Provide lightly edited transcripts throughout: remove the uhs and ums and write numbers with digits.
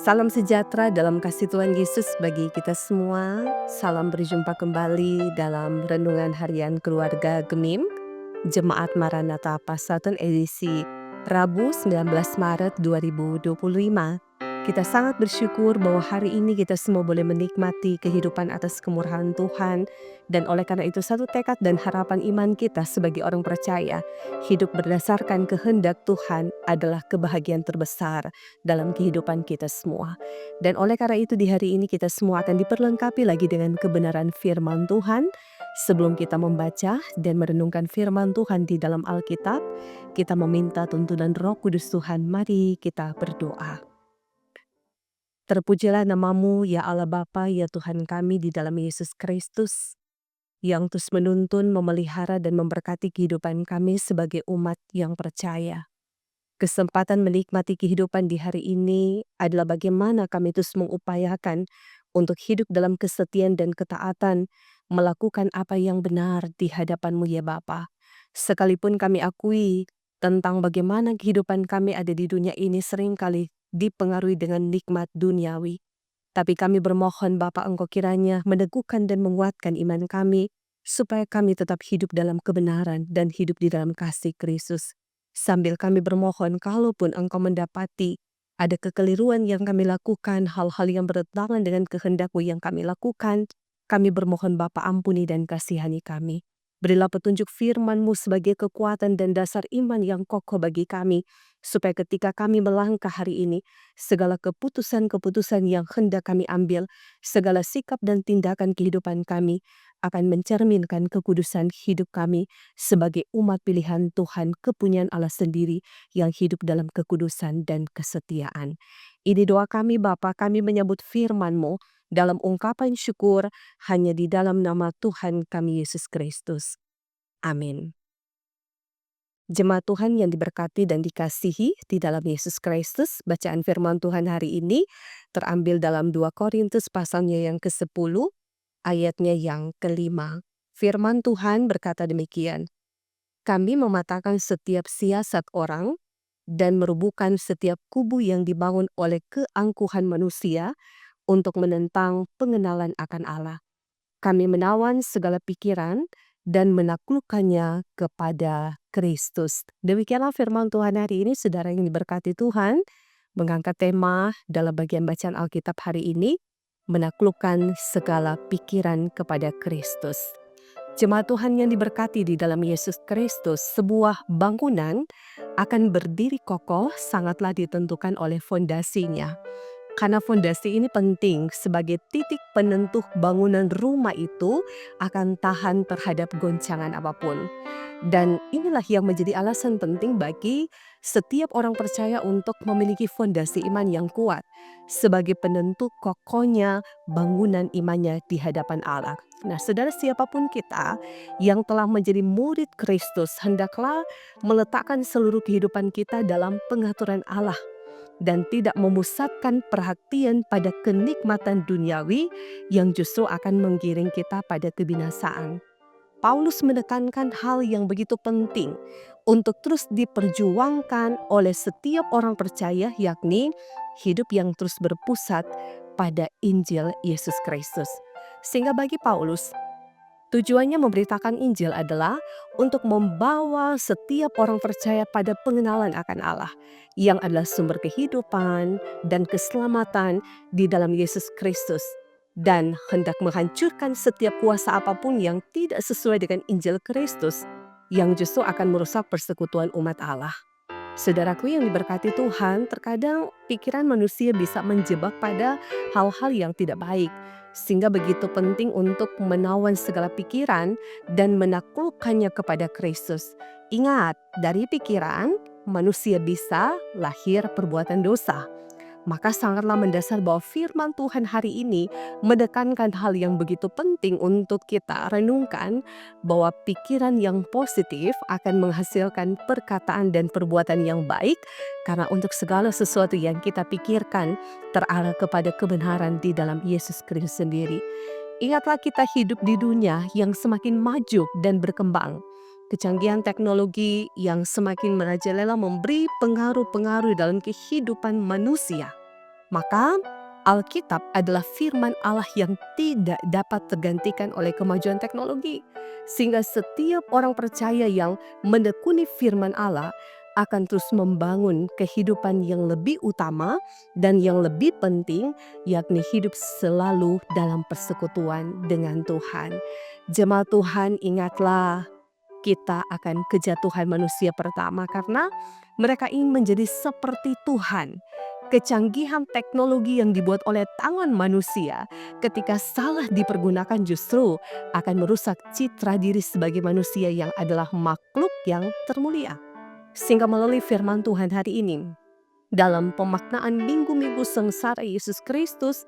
Salam sejahtera dalam kasih Tuhan Yesus bagi kita semua. Salam berjumpa kembali dalam Renungan Harian Keluarga Gemim, Jemaat Maranatha Pasaton edisi Rabu 19 Maret 2025. Kita sangat bersyukur bahwa hari ini kita semua boleh menikmati kehidupan atas kemurahan Tuhan. Dan oleh karena itu satu tekad dan harapan iman kita sebagai orang percaya, hidup berdasarkan kehendak Tuhan adalah kebahagiaan terbesar dalam kehidupan kita semua. Dan oleh karena itu di hari ini kita semua akan diperlengkapi lagi dengan kebenaran firman Tuhan. Sebelum kita membaca dan merenungkan firman Tuhan di dalam Alkitab, kita meminta tuntunan Roh Kudus Tuhan. Mari kita berdoa. Terpujilah namamu ya Allah Bapa, ya Tuhan kami di dalam Yesus Kristus, yang terus menuntun, memelihara dan memberkati kehidupan kami sebagai umat yang percaya. Kesempatan menikmati kehidupan di hari ini adalah bagaimana kami terus mengupayakan untuk hidup dalam kesetiaan dan ketaatan, melakukan apa yang benar di hadapan-Mu ya Bapa. Sekalipun kami akui tentang bagaimana kehidupan kami ada di dunia ini seringkali dipengaruhi dengan nikmat duniawi. Tapi kami bermohon Bapa, Engkau kiranya meneguhkan dan menguatkan iman kami, supaya kami tetap hidup dalam kebenaran dan hidup di dalam kasih Kristus. Sambil kami bermohon, kalaupun Engkau mendapati ada kekeliruan yang kami lakukan, hal-hal yang bertentangan dengan kehendak-Mu yang kami lakukan, kami bermohon Bapa ampuni dan kasihani kami. Berilah petunjuk firman-Mu sebagai kekuatan dan dasar iman yang kokoh bagi kami, supaya ketika kami melangkah hari ini, segala keputusan-keputusan yang hendak kami ambil, segala sikap dan tindakan kehidupan kami akan mencerminkan kekudusan hidup kami sebagai umat pilihan Tuhan, kepunyaan Allah sendiri yang hidup dalam kekudusan dan kesetiaan. Ini doa kami Bapa, kami menyambut firman-Mu dalam ungkapan syukur hanya di dalam nama Tuhan kami Yesus Kristus. Amin. Jemaat Tuhan yang diberkati dan dikasihi di dalam Yesus Kristus, bacaan firman Tuhan hari ini terambil dalam 2 Korintus pasalnya yang ke-10, ayatnya yang ke-5. Firman Tuhan berkata demikian, "Kami mematahkan setiap siasat orang dan merubuhkan setiap kubu yang dibangun oleh keangkuhan manusia untuk menentang pengenalan akan Allah. Kami menawan segala pikiran dan menaklukkannya kepada Kristus." Demikianlah firman Tuhan hari ini, saudara yang diberkati Tuhan, mengangkat tema dalam bagian bacaan Alkitab hari ini, menaklukkan segala pikiran kepada Kristus. Jemaat Tuhan yang diberkati di dalam Yesus Kristus, sebuah bangunan akan berdiri kokoh sangatlah ditentukan oleh fondasinya. Karena fondasi ini penting sebagai titik penentu bangunan rumah itu akan tahan terhadap goncangan apapun. Dan inilah yang menjadi alasan penting bagi setiap orang percaya untuk memiliki fondasi iman yang kuat sebagai penentu kokohnya bangunan imannya di hadapan Allah. Nah, saudara, siapapun kita yang telah menjadi murid Kristus, hendaklah meletakkan seluruh kehidupan kita dalam pengaturan Allah dan tidak memusatkan perhatian pada kenikmatan duniawi yang justru akan menggiring kita pada kebinasaan. Paulus menekankan hal yang begitu penting untuk terus diperjuangkan oleh setiap orang percaya, yakni hidup yang terus berpusat pada Injil Yesus Kristus. Sehingga bagi Paulus, tujuannya memberitakan Injil adalah untuk membawa setiap orang percaya pada pengenalan akan Allah, yang adalah sumber kehidupan dan keselamatan di dalam Yesus Kristus, dan hendak menghancurkan setiap kuasa apapun yang tidak sesuai dengan Injil Kristus, yang justru akan merusak persekutuan umat Allah. Saudaraku yang diberkati Tuhan, terkadang pikiran manusia bisa menjebak pada hal-hal yang tidak baik. Sehingga begitu penting untuk menawan segala pikiran dan menaklukkannya kepada Kristus. Ingat, dari pikiran manusia bisa lahir perbuatan dosa. Maka sangatlah mendasar bahwa firman Tuhan hari ini menekankan hal yang begitu penting untuk kita renungkan, bahwa pikiran yang positif akan menghasilkan perkataan dan perbuatan yang baik, karena untuk segala sesuatu yang kita pikirkan terarah kepada kebenaran di dalam Yesus Kristus sendiri. Ingatlah, kita hidup di dunia yang semakin maju dan berkembang. Kecanggihan teknologi yang semakin merajalela memberi pengaruh-pengaruh dalam kehidupan manusia. Maka Alkitab adalah firman Allah yang tidak dapat tergantikan oleh kemajuan teknologi. Sehingga setiap orang percaya yang menekuni firman Allah akan terus membangun kehidupan yang lebih utama dan yang lebih penting, yakni hidup selalu dalam persekutuan dengan Tuhan. Jemaat Tuhan, ingatlah, kita akan kejatuhan manusia pertama karena mereka ingin menjadi seperti Tuhan. Kecanggihan teknologi yang dibuat oleh tangan manusia ketika salah dipergunakan justru akan merusak citra diri sebagai manusia yang adalah makhluk yang termulia. Sehingga melalui firman Tuhan hari ini, dalam pemaknaan minggu-minggu sengsara Yesus Kristus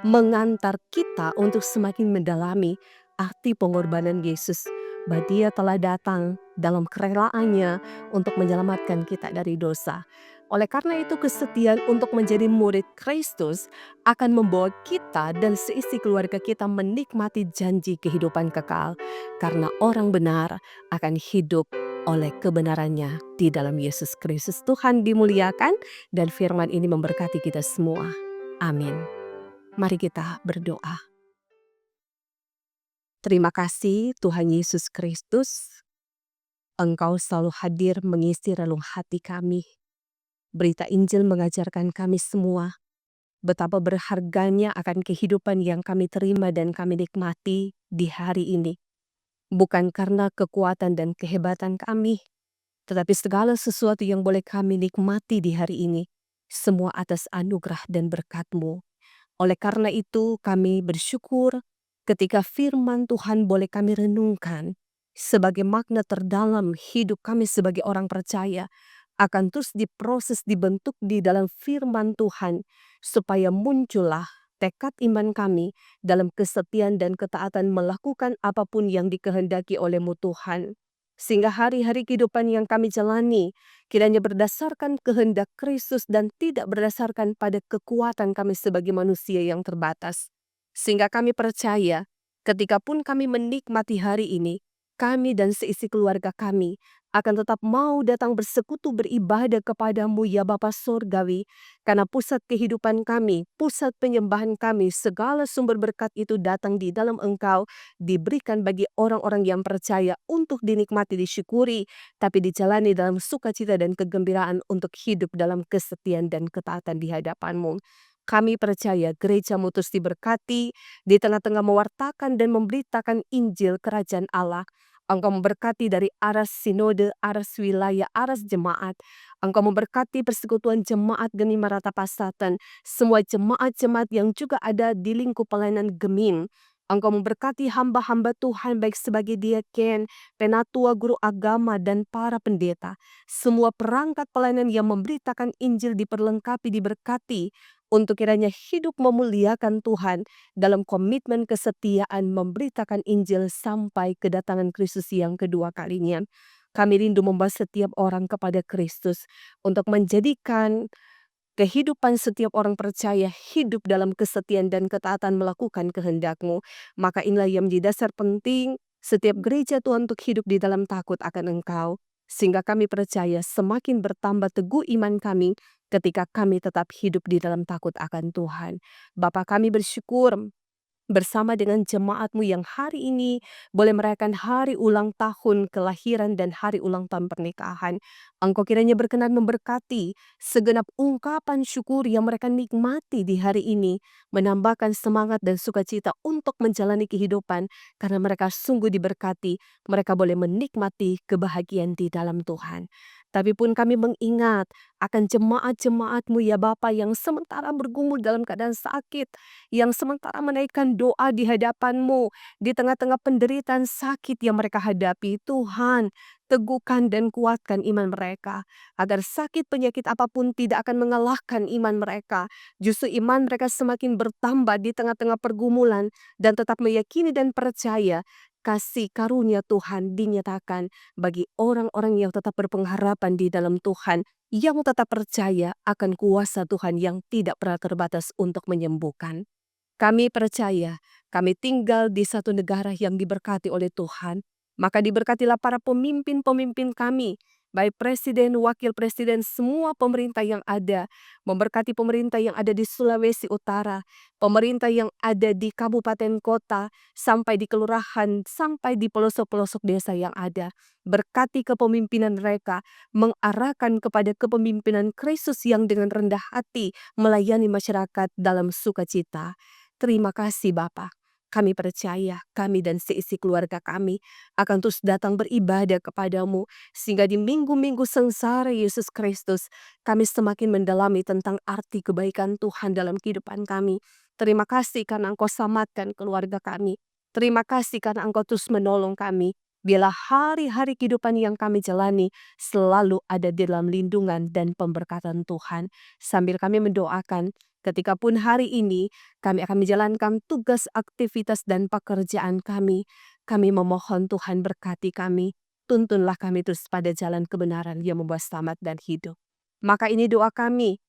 mengantar kita untuk semakin mendalami arti pengorbanan Yesus, bahwa Dia telah datang dalam kerelaannya untuk menyelamatkan kita dari dosa. Oleh karena itu, kesetiaan untuk menjadi murid Kristus akan membawa kita dan seisi keluarga kita menikmati janji kehidupan kekal, karena orang benar akan hidup oleh kebenarannya di dalam Yesus Kristus. Tuhan dimuliakan dan firman ini memberkati kita semua. Amin. Mari kita berdoa. Terima kasih Tuhan Yesus Kristus, Engkau selalu hadir mengisi relung hati kami. Berita Injil mengajarkan kami semua betapa berharganya akan kehidupan yang kami terima dan kami nikmati di hari ini. Bukan karena kekuatan dan kehebatan kami, tetapi segala sesuatu yang boleh kami nikmati di hari ini, semua atas anugerah dan berkat-Mu. Oleh karena itu kami bersyukur ketika firman Tuhan boleh kami renungkan sebagai makna terdalam hidup kami sebagai orang percaya, akan terus diproses, dibentuk di dalam firman Tuhan, supaya muncullah tekad iman kami dalam kesetiaan dan ketaatan melakukan apapun yang dikehendaki oleh-Mu Tuhan. Sehingga hari-hari kehidupan yang kami jalani kiranya berdasarkan kehendak Kristus dan tidak berdasarkan pada kekuatan kami sebagai manusia yang terbatas. Sehingga kami percaya ketika pun kami menikmati hari ini, kami dan seisi keluarga kami akan tetap mau datang bersekutu beribadah kepadamu ya Bapa Surgawi, karena pusat kehidupan kami, pusat penyembahan kami, segala sumber berkat itu datang di dalam Engkau, diberikan bagi orang-orang yang percaya untuk dinikmati, disyukuri, tapi dijalani dalam sukacita dan kegembiraan untuk hidup dalam kesetiaan dan ketaatan di hadapan-Mu. Kami percaya gereja-Mu terus diberkati di tengah-tengah mewartakan dan memberitakan Injil Kerajaan Allah. Engkau memberkati dari aras sinode, aras wilayah, aras jemaat. Engkau memberkati persekutuan jemaat Geni Marata Pasatan, semua jemaat-jemaat yang juga ada di lingkup pelayanan Gemin. Engkau memberkati hamba-hamba Tuhan baik sebagai diaken, penatua, guru agama, dan para pendeta. Semua perangkat pelayanan yang memberitakan Injil diperlengkapi, diberkati, untuk kiranya hidup memuliakan Tuhan dalam komitmen kesetiaan memberitakan Injil sampai kedatangan Kristus yang kedua kalinya. Kami rindu membawa setiap orang kepada Kristus untuk menjadikan kehidupan setiap orang percaya hidup dalam kesetiaan dan ketaatan melakukan kehendak-Mu. Maka inilah yang menjadi dasar penting setiap gereja Tuhan untuk hidup di dalam takut akan Engkau. Sehingga kami percaya semakin bertambah teguh iman kami ketika kami tetap hidup di dalam takut akan Tuhan. Bapa, kami bersyukur bersama dengan jemaat-Mu yang hari ini boleh merayakan hari ulang tahun kelahiran dan hari ulang tahun pernikahan. Engkau kiranya berkenan memberkati segenap ungkapan syukur yang mereka nikmati di hari ini, menambahkan semangat dan sukacita untuk menjalani kehidupan karena mereka sungguh diberkati, mereka boleh menikmati kebahagiaan di dalam Tuhan. Tapi pun kami mengingat akan jemaat-jemaat-Mu ya Bapa yang sementara bergumul dalam keadaan sakit, yang sementara menaikkan doa di hadapan-Mu, di tengah-tengah penderitaan sakit yang mereka hadapi. Tuhan, teguhkan dan kuatkan iman mereka, agar sakit penyakit apapun tidak akan mengalahkan iman mereka. Justru iman mereka semakin bertambah di tengah-tengah pergumulan, dan tetap meyakini dan percaya kasih karunia Tuhan dinyatakan bagi orang-orang yang tetap berpengharapan di dalam Tuhan, yang tetap percaya akan kuasa Tuhan yang tidak pernah terbatas untuk menyembuhkan. Kami percaya, kami tinggal di satu negara yang diberkati oleh Tuhan, maka diberkatilah para pemimpin-pemimpin kami, baik presiden, wakil presiden, semua pemerintah yang ada, memberkati pemerintah yang ada di Sulawesi Utara, pemerintah yang ada di kabupaten kota, sampai di kelurahan, sampai di pelosok-pelosok desa yang ada. Berkati kepemimpinan mereka, mengarahkan kepada kepemimpinan Kristus yang dengan rendah hati melayani masyarakat dalam sukacita. Terima kasih Bapa. Kami percaya, kami dan seisi keluarga kami akan terus datang beribadah kepadamu, sehingga di minggu-minggu sengsara Yesus Kristus, kami semakin mendalami tentang arti kebaikan Tuhan dalam kehidupan kami. Terima kasih karena Engkau selamatkan keluarga kami. Terima kasih karena Engkau terus menolong kami. Biarlah hari-hari kehidupan yang kami jalani selalu ada di dalam lindungan dan pemberkatan Tuhan. Sambil kami mendoakan, ketika pun hari ini kami akan menjalankan tugas, aktivitas, dan pekerjaan kami. Kami memohon Tuhan berkati kami. Tuntunlah kami terus pada jalan kebenaran yang membawa selamat dan hidup. Maka ini doa kami,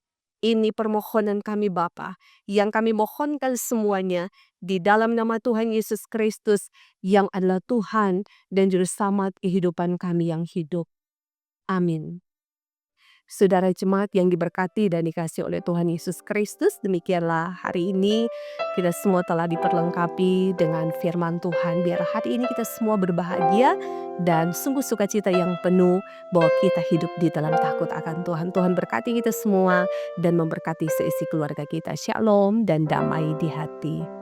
ini permohonan kami Bapa, yang kami mohonkan semuanya di dalam nama Tuhan Yesus Kristus yang adalah Tuhan dan Juru Selamat kehidupan kami yang hidup. Amin. Saudara jemaat yang diberkati dan dikasihi oleh Tuhan Yesus Kristus, demikianlah hari ini kita semua telah diperlengkapi dengan firman Tuhan. Biar hari ini kita semua berbahagia dan sungguh sukacita yang penuh bahwa kita hidup di dalam takut akan Tuhan. Tuhan berkati kita semua dan memberkati seisi keluarga kita. Shalom dan damai di hati.